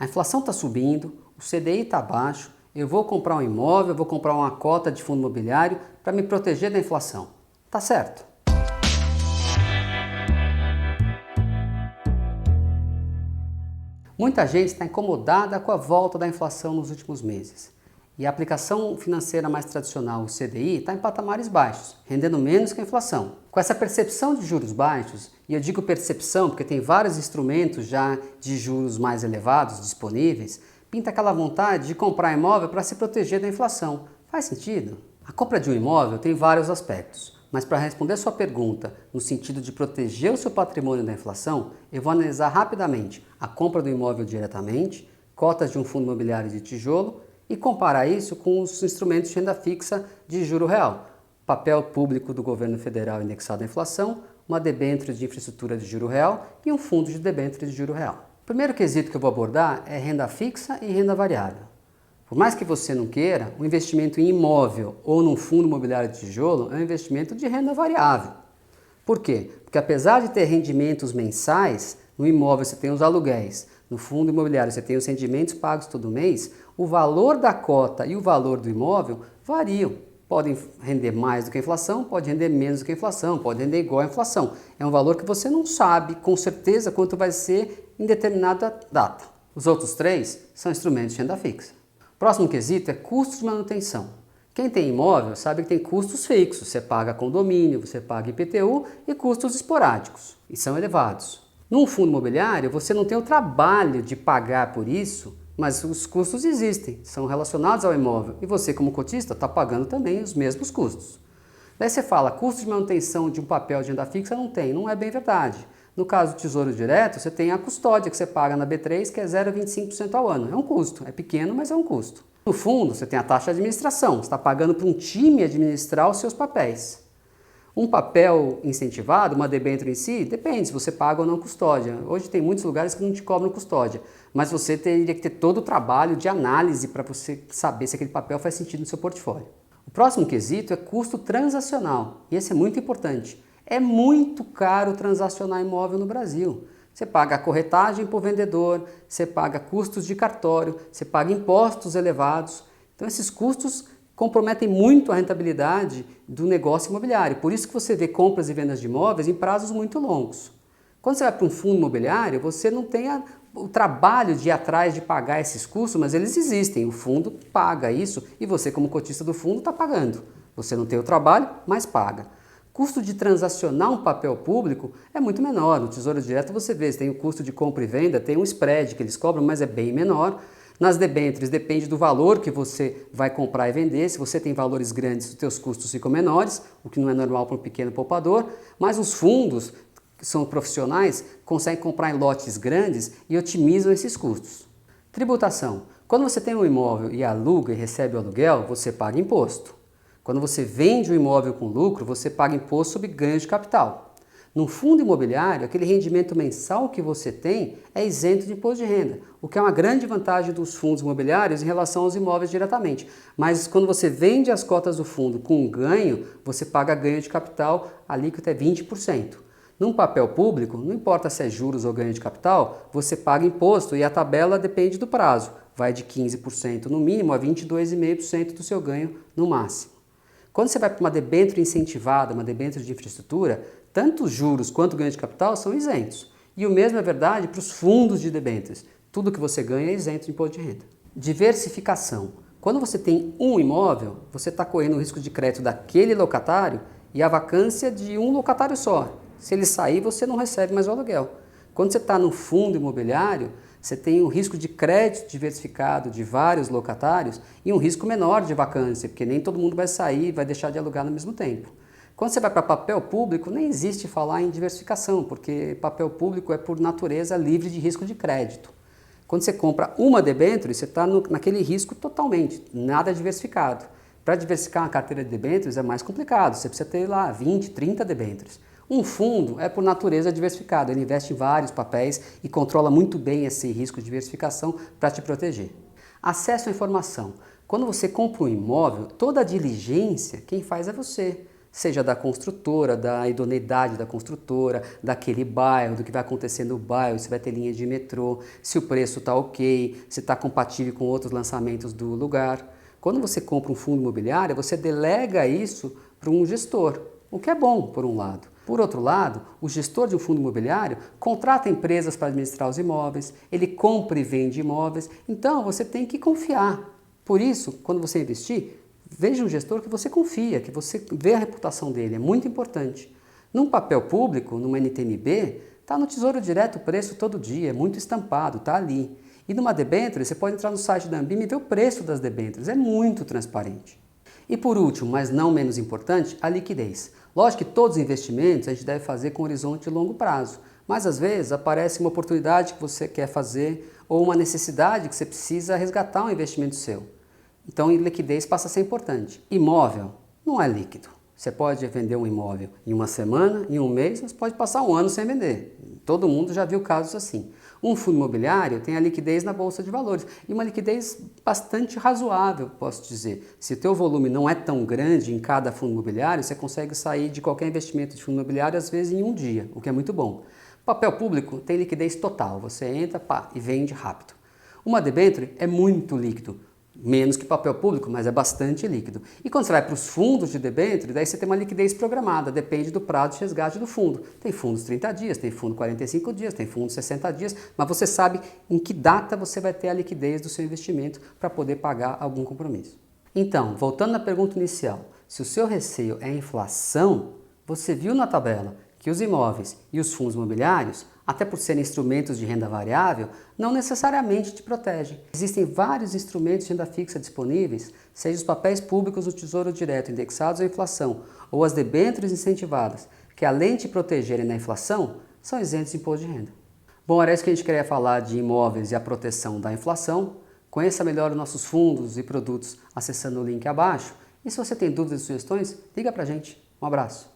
A inflação está subindo, o CDI está baixo, eu vou comprar um imóvel, eu vou comprar uma cota de fundo imobiliário para me proteger da inflação. Tá certo? Muita gente está incomodada com a volta da inflação nos últimos meses. E a aplicação financeira mais tradicional, o CDI, está em patamares baixos, rendendo menos que a inflação. Com essa percepção de juros baixos, e eu digo percepção porque tem vários instrumentos já de juros mais elevados disponíveis, pinta aquela vontade de comprar imóvel para se proteger da inflação. Faz sentido? A compra de um imóvel tem vários aspectos, mas para responder sua pergunta no sentido de proteger o seu patrimônio da inflação, eu vou analisar rapidamente a compra do imóvel diretamente, cotas de um fundo imobiliário de tijolo e comparar isso com os instrumentos de renda fixa de juro real, papel público do governo federal indexado à inflação, uma debênture de infraestrutura de juro real e um fundo de debênture de juro real. O primeiro quesito que eu vou abordar é renda fixa e renda variável. Por mais que você não queira, o investimento em imóvel ou num fundo imobiliário de tijolo é um investimento de renda variável. Por quê? Porque apesar de ter rendimentos mensais, no imóvel você tem os aluguéis, no fundo imobiliário você tem os rendimentos pagos todo mês, o valor da cota e o valor do imóvel variam. Podem render mais do que a inflação, pode render menos do que a inflação, pode render igual à inflação. É um valor que você não sabe com certeza quanto vai ser em determinada data. Os outros três são instrumentos de renda fixa. O próximo quesito é custos de manutenção. Quem tem imóvel sabe que tem custos fixos. Você paga condomínio, você paga IPTU e custos esporádicos. E são elevados. Num fundo imobiliário, você não tem o trabalho de pagar por isso, mas os custos existem, são relacionados ao imóvel. E você, como cotista, está pagando também os mesmos custos. Daí você fala, custo de manutenção de um papel de renda fixa não tem. Não é bem verdade. No caso do Tesouro Direto, você tem a custódia que você paga na B3, que é 0,25% ao ano. É um custo, é pequeno, mas é um custo. No fundo, você tem a taxa de administração, você está pagando para um time administrar os seus papéis. Um papel incentivado, uma debênture em si, depende se você paga ou não custódia. Hoje tem muitos lugares que não te cobram custódia, mas você teria que ter todo o trabalho de análise para você saber se aquele papel faz sentido no seu portfólio. O próximo quesito é custo transacional, e esse é muito importante. É muito caro transacionar imóvel no Brasil. Você paga a corretagem por vendedor, você paga custos de cartório, você paga impostos elevados. Então esses custos comprometem muito a rentabilidade do negócio imobiliário. Por isso que você vê compras e vendas de imóveis em prazos muito longos. Quando você vai para um fundo imobiliário, você não tem o trabalho de ir atrás de pagar esses custos, mas eles existem. O fundo paga isso e você, como cotista do fundo, está pagando. Você não tem o trabalho, mas paga. Custo de transacionar um papel público é muito menor. No Tesouro Direto você vê, tem o custo de compra e venda, tem um spread que eles cobram, mas é bem menor. Nas debêntures depende do valor que você vai comprar e vender. Se você tem valores grandes, os seus custos ficam menores, o que não é normal para um pequeno poupador. Mas os fundos, que são profissionais, conseguem comprar em lotes grandes e otimizam esses custos. Tributação. Quando você tem um imóvel e aluga e recebe o aluguel, você paga imposto. Quando você vende um imóvel com lucro, você paga imposto sobre ganho de capital. No fundo imobiliário, aquele rendimento mensal que você tem é isento de imposto de renda, o que é uma grande vantagem dos fundos imobiliários em relação aos imóveis diretamente. Mas quando você vende as cotas do fundo com ganho, você paga ganho de capital, a alíquota é 20%. Num papel público, não importa se é juros ou ganho de capital, você paga imposto e a tabela depende do prazo. Vai de 15% no mínimo a 22,5% do seu ganho no máximo. Quando você vai para uma debênture incentivada, uma debênture de infraestrutura, tanto os juros quanto o ganho de capital são isentos. E o mesmo é verdade para os fundos de debêntures. Tudo que você ganha é isento de imposto de renda. Diversificação. Quando você tem um imóvel, você está correndo o risco de crédito daquele locatário e a vacância de um locatário só. Se ele sair, você não recebe mais o aluguel. Quando você está no fundo imobiliário, você tem um risco de crédito diversificado de vários locatários e um risco menor de vacância, porque nem todo mundo vai sair e vai deixar de alugar no mesmo tempo. Quando você vai para papel público, nem existe falar em diversificação, porque papel público é por natureza livre de risco de crédito. Quando você compra uma debênture, você está naquele risco totalmente, nada diversificado. Para diversificar uma carteira de debêntures é mais complicado, você precisa ter lá 20, 30 debêntures. Um fundo é por natureza diversificado, ele investe em vários papéis e controla muito bem esse risco de diversificação para te proteger. Acesso à informação. Quando você compra um imóvel, toda a diligência, quem faz é você. seja da construtora, da idoneidade da construtora, daquele bairro, do que vai acontecer no bairro, se vai ter linha de metrô, se o preço está ok, se está compatível com outros lançamentos do lugar. Quando você compra um fundo imobiliário, você delega isso para um gestor, o que é bom, por um lado. Por outro lado, o gestor de um fundo imobiliário contrata empresas para administrar os imóveis, ele compra e vende imóveis, então você tem que confiar. Por isso, quando você investir, veja um gestor que você confia, que você vê a reputação dele, é muito importante. Num papel público, numa NTNB, está no Tesouro Direto o preço todo dia, é muito estampado, está ali. E numa debênture, você pode entrar no site da Anbima e ver o preço das debêntures, é muito transparente. E por último, mas não menos importante, a liquidez. Lógico que todos os investimentos a gente deve fazer com horizonte de longo prazo, mas às vezes aparece uma oportunidade que você quer fazer ou uma necessidade que você precisa resgatar um investimento seu. Então, liquidez passa a ser importante. Imóvel não é líquido. Você pode vender um imóvel em uma semana, em um mês, mas pode passar um ano sem vender. Todo mundo já viu casos assim. Um fundo imobiliário tem a liquidez na Bolsa de Valores e uma liquidez bastante razoável, posso dizer. Se o teu volume não é tão grande em cada fundo imobiliário, você consegue sair de qualquer investimento de fundo imobiliário às vezes em um dia, o que é muito bom. Papel público tem liquidez total, você entra e vende rápido. Uma debênture é muito líquido. Menos que papel público, mas é bastante líquido. E quando você vai para os fundos de debênture, daí você tem uma liquidez programada, depende do prazo de resgate do fundo. Tem fundos 30 dias, tem fundo 45 dias, tem fundo 60 dias, mas você sabe em que data você vai ter a liquidez do seu investimento para poder pagar algum compromisso. Então, voltando na pergunta inicial, se o seu receio é a inflação, você viu na tabela que os imóveis e os fundos imobiliários, até por serem instrumentos de renda variável, não necessariamente te protegem. Existem vários instrumentos de renda fixa disponíveis, seja os papéis públicos do Tesouro Direto indexados à inflação ou as debêntures incentivadas, que além de te protegerem na inflação, são isentos de imposto de renda. Bom, era isso que a gente queria falar de imóveis e a proteção da inflação. Conheça melhor os nossos fundos e produtos acessando o link abaixo. E se você tem dúvidas e sugestões, liga pra gente. Um abraço.